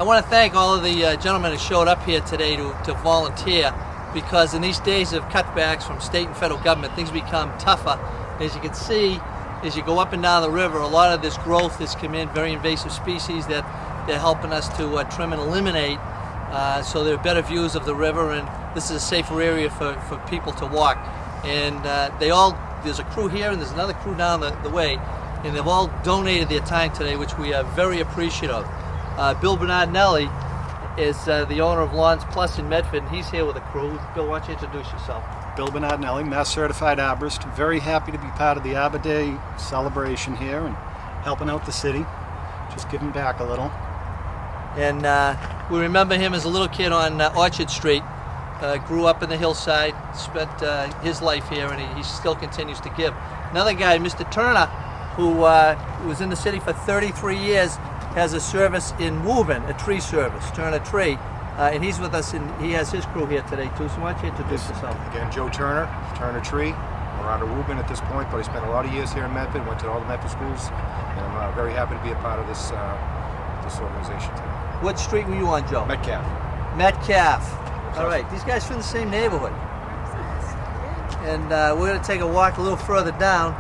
want to thank all of the gentlemen who showed up here today to volunteer, because in these days of cutbacks from state and federal government, things become tougher. As you can see, as you go up and down the river, a lot of this growth has come in, very invasive species that they're helping us to trim and eliminate, so there are better views of the river, and this is a safer area for people to walk. And there's a crew here and there's another crew down the way, and they've all donated their time today, which we are very appreciative of. Bill Bernardinelli is the owner of Lawns Plus in Medford, and he's here with a crew. Bill, why don't you introduce yourself? Bill Bernardinelli, Mass Certified Arborist. Very happy to be part of the Arbor Day celebration here and helping out the city, just giving back a little. And we remember him as a little kid on Orchard Street. Grew up in the hillside, spent his life here, and he still continues to give. Another guy, Mr. Turner, who was in the city for 33 years, has a service in Woburn, a tree service, Turner Tree, and he's with us, and he has his crew here today too. So why don't you introduce yourself? Again, Joe Turner, Turner Tree. We're out of Woburn at this point, but I spent a lot of years here in Medford, went to all the Medford schools, and I'm very happy to be a part of this organization today. What street were you on, Joe? Metcalf. Metcalf. All right, these guys from the same neighborhood. And we're going to take a walk a little further down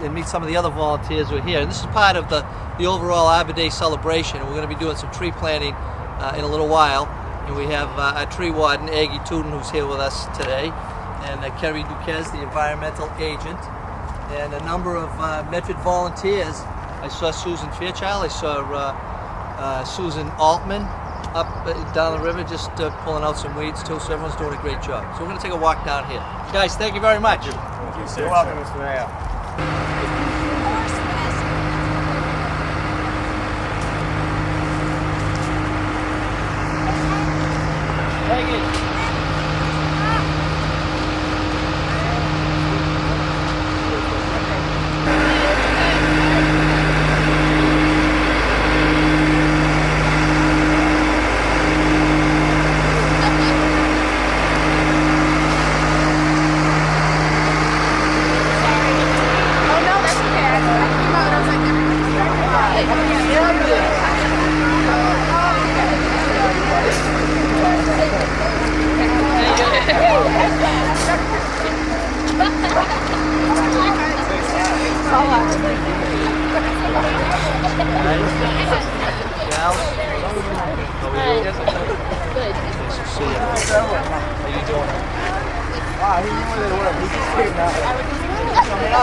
and meet some of the other volunteers who are here. And this is part of the overall Arbor Day celebration. And we're going to be doing some tree planting in a little while. And we have our tree warden, Aggie Tootin, who's here with us today. And Kerry Duquez, the environmental agent. And a number of Medford volunteers. I saw Susan Fairchild. I saw Susan Altman up down the river, just pulling out some weeds too, so everyone's doing a great job. So we're going to take a walk down here. Guys, thank you very much. Thank you. You're welcome, Mr. Mayor. Thank you.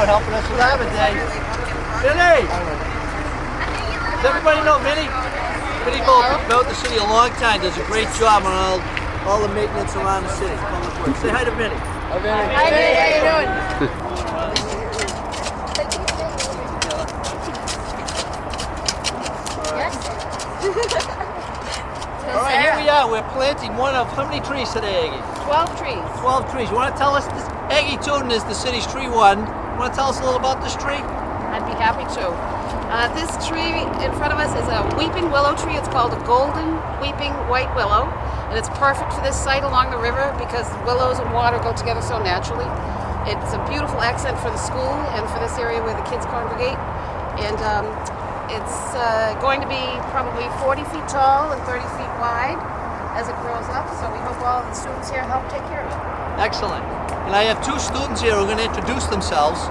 Helping us with Arbor Day. Vinny! Does everybody know Vinny? Vinny built the city a long time, does a great job on all the maintenance around the city. Say hi to Vinny. Hi Vinny. Hi Vinny, how you doing? All right, here we are. We're planting one of, how many trees today, Aggie? 12 trees. 12 trees. You want to tell us, Aggie Tootin is the city's tree warden. You want to tell us a little about this tree? I'd be happy to. This tree in front of us is a weeping willow tree. It's called a golden weeping white willow, and it's perfect for this site along the river because willows and water go together so naturally. It's a beautiful accent for the school and for this area where the kids congregate, and it's going to be probably 40 feet tall and 30 feet wide as it grows up, so we hope all the students here help take care of it. Excellent. And I have two students here who are going to introduce themselves.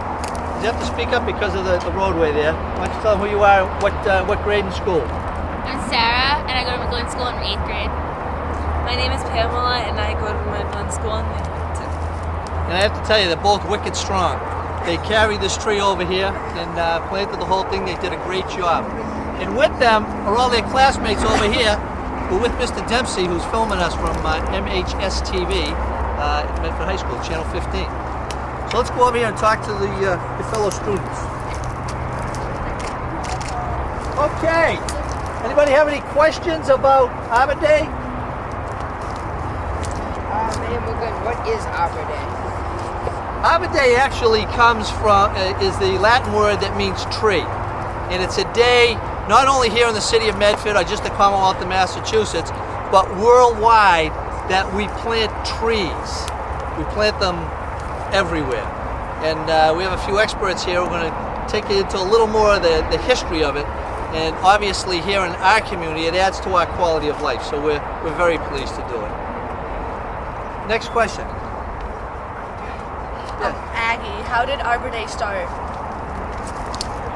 You have to speak up because of the roadway there. Why don't you tell them who you are, what grade in school? I'm Sarah, and I go to McGlynn School in 8th grade. My name is Pamela, and I go to McGlynn School in 5th. And I have to tell you, they're both wicked strong. They carried this tree over here and planted the whole thing. They did a great job. And with them are all their classmates over here. We're with Mr. Dempsey, who's filming us from MHS TV at Medford High School, Channel 15. So let's go over here and talk to the fellow students. Okay. Anybody have any questions about Arbor Day? Ma'am, we're good. What is Arbor Day? Arbor Day actually comes from, is the Latin word that means tree. And it's a day not only here in the city of Medford or just the Commonwealth of Massachusetts, but worldwide that we plant trees. We plant them everywhere. And we have a few experts here who are going to take you into a little more of the history of it. And obviously here in our community, it adds to our quality of life. So we're very pleased to do it. Next question. Aggie, how did Arbor Day start?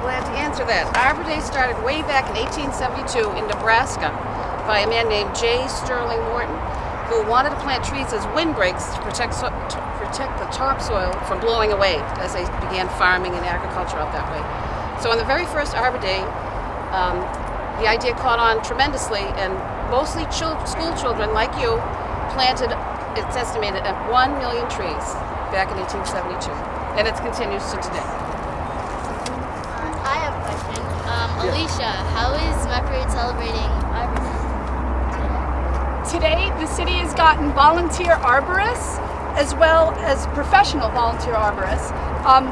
Glad to answer that. Arbor Day started way back in 1872 in Nebraska by a man named J. Sterling Morton, who wanted to plant trees as windbreaks to protect the topsoil from blowing away as they began farming and agriculture out that way. So on the very first Arbor Day, the idea caught on tremendously, and mostly school children like you planted, it's estimated, at 1 million trees back in 1872, and it continues to today. I have a question. Alicia, how is Medford celebrating Arbor Day? Today, the city has gotten volunteer arborists as well as professional volunteer arborists.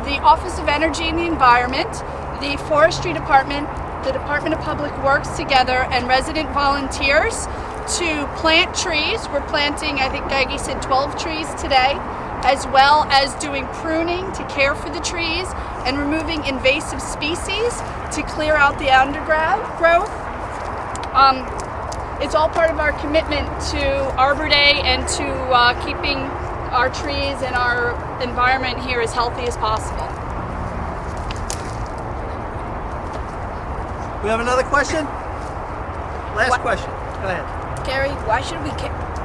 The Office of Energy and the Environment, the Forestry Department, the Department of Public Works together, and resident volunteers to plant trees. We're planting, I think Aggie said 12 trees today, as well as doing pruning to care for the trees and removing invasive species to clear out the undergrowth. It's all part of our commitment to Arbor Day and to keeping our trees and our environment here as healthy as possible. We have another question? Last question. Go ahead. Carrie, why should we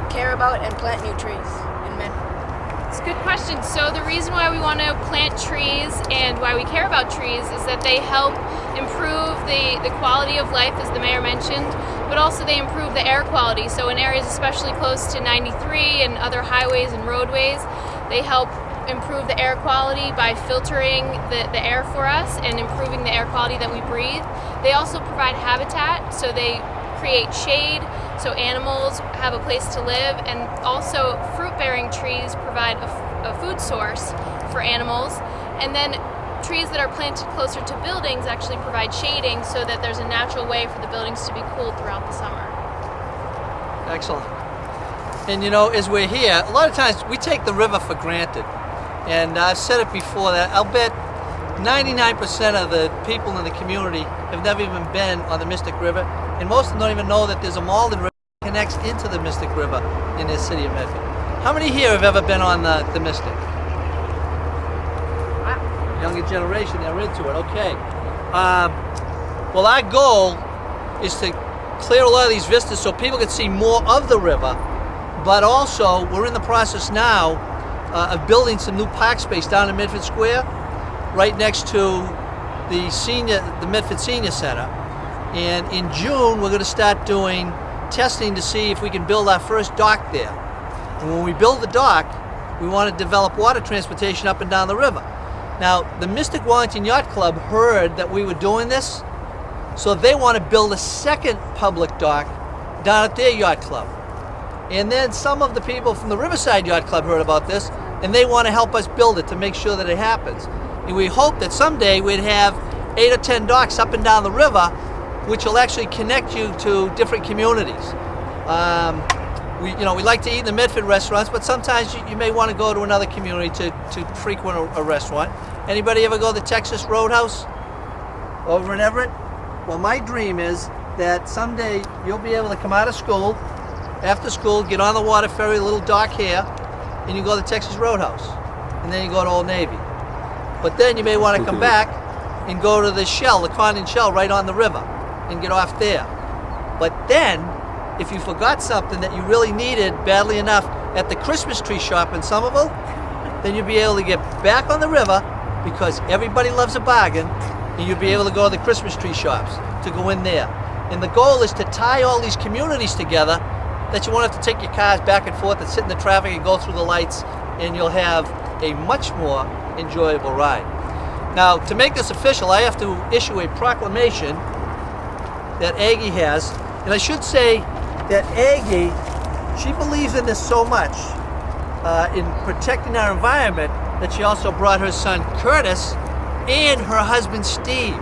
care about and plant new trees in Medford? It's a good question. So the reason why we want to plant trees and why we care about trees is that they help improve the quality of life, as the mayor mentioned, but also they improve the air quality. So in areas especially close to 93 and other highways and roadways, they help improve the air quality by filtering the air for us and improving the air quality that we breathe. They also provide habitat, so they create shade so animals have a place to live, and also fruit-bearing trees provide a food source for animals. And then trees that are planted closer to buildings actually provide shading so that there's a natural way for the buildings to be cooled throughout the summer. Excellent. And you know, as we're here, a lot of times we take the river for granted. And I've said it before that I'll bet 99% of the people in the community have never even been on the Mystic River, and most of them don't even know that there's a Malden River that connects into the Mystic River in this city of Medford. How many here have ever been on the Mystic? Younger generation, they're into it. Okay. Well, our goal is to clear a lot of these vistas so people can see more of the river, but also we're in the process now of building some new park space down in Medford Square, right next to the Medford Senior Center. And in June, we're going to start doing testing to see if we can build our first dock there. And when we build the dock, we want to develop water transportation up and down the river. Now, the Mystic Wellington Yacht Club heard that we were doing this, so they want to build a second public dock down at their yacht club. And then some of the people from the Riverside Yacht Club heard about this, and they want to help us build it to make sure that it happens. And we hope that someday we'd have 8 or 10 docks up and down the river, which will actually connect you to different communities. We like to eat in the Medford restaurants, but sometimes you may want to go to another community to frequent a restaurant. Anybody ever go to the Texas Roadhouse over in Everett? Well, my dream is that someday you'll be able to come out of school, after school, get on the water ferry, a little dock here, and you go to the Texas Roadhouse, and then you go to Old Navy. But then you may want to come back and go to the Shell, the Condon Shell, right on the river, and get off there. But then, if you forgot something that you really needed badly enough at the Christmas tree shop in Somerville, then you'll be able to get back on the river, because everybody loves a bargain, and you'll be able to go to the Christmas tree shops to go in there. And the goal is to tie all these communities together, that you won't have to take your cars back and forth and sit in the traffic and go through the lights, and you'll have a much more enjoyable ride. Now, to make this official, I have to issue a proclamation that Aggie has. And I should say that Aggie, she believes in this so much, in protecting our environment, that she also brought her son Curtis and her husband Steve.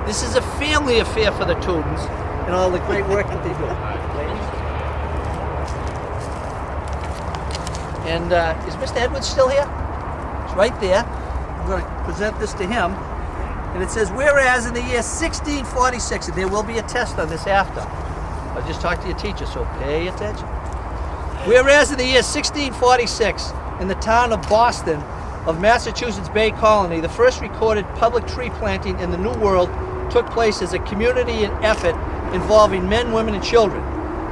This is a family affair for the Tootens and all the great work that they do. And is Mr. Edwards still here? He's right there. I'm going to present this to him. And it says, whereas in the year 1646, and there will be a test on this after. I'll just talk to your teacher, so pay attention. Whereas in the year 1646, in the town of Boston of Massachusetts Bay Colony, the first recorded public tree planting in the New World took place as a community effort involving men, women, and children.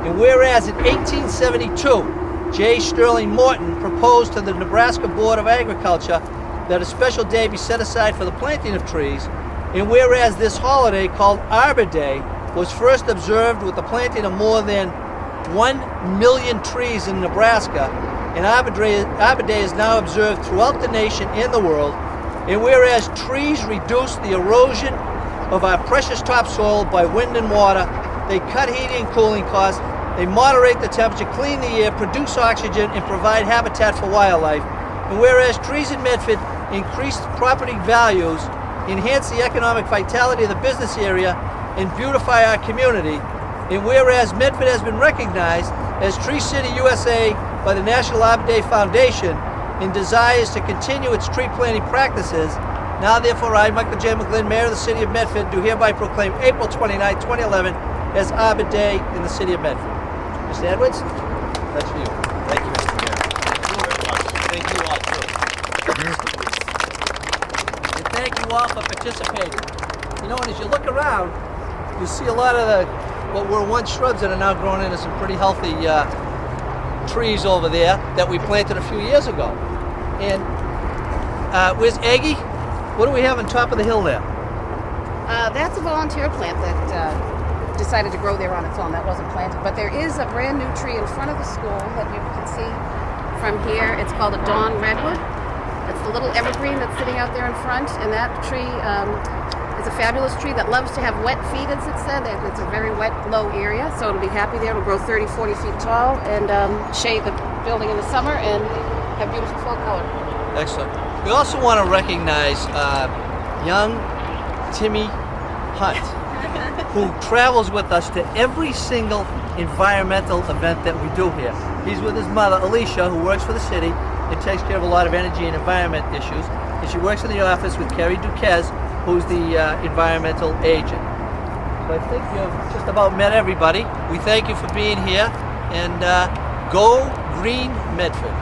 And whereas in 1872, J. Sterling Morton proposed to the Nebraska Board of Agriculture that a special day be set aside for the planting of trees, and whereas this holiday called Arbor Day was first observed with the planting of more than 1 million trees in Nebraska, and Arbor Day is now observed throughout the nation and the world, and whereas trees reduce the erosion of our precious topsoil by wind and water, they cut heating and cooling costs, they moderate the temperature, clean the air, produce oxygen, and provide habitat for wildlife, and whereas trees in Medford increase property values, enhance the economic vitality of the business area, and beautify our community, and whereas Medford has been recognized as Tree City USA by the National Arbor Day Foundation and desires to continue its tree planting practices, now therefore I, Michael J. McGlynn, Mayor of the City of Medford, do hereby proclaim April 29, 2011 as Arbor Day in the City of Medford. Mr. Edwards, that's for you. Thank you, Mr. Mayor. Thank you all too. And thank you all for participating. You know, and as you look around, you see a lot of what were once shrubs that are now grown into some pretty healthy trees over there that we planted a few years ago. And where's Aggie? What do we have on top of the hill there? That's a volunteer plant that decided to grow there on its own. That wasn't planted. But there is a brand new tree in front of the school that you can see from here. It's called a dawn redwood. It's the little evergreen that's sitting out there in front. And that tree is a fabulous tree that loves to have wet feet, as it said. It's a very wet, low area, so it'll be happy there. It'll grow 30, 40 feet tall and shade the building in the summer and have beautiful fall color. Excellent. We also want to recognize young Timmy Hunt, who travels with us to every single environmental event that we do here. He's with his mother, Alicia, who works for the city and takes care of a lot of energy and environment issues. And she works in the office with Kerry Duquez, who's the environmental agent. So I think you've just about met everybody. We thank you for being here, and go Green Medford.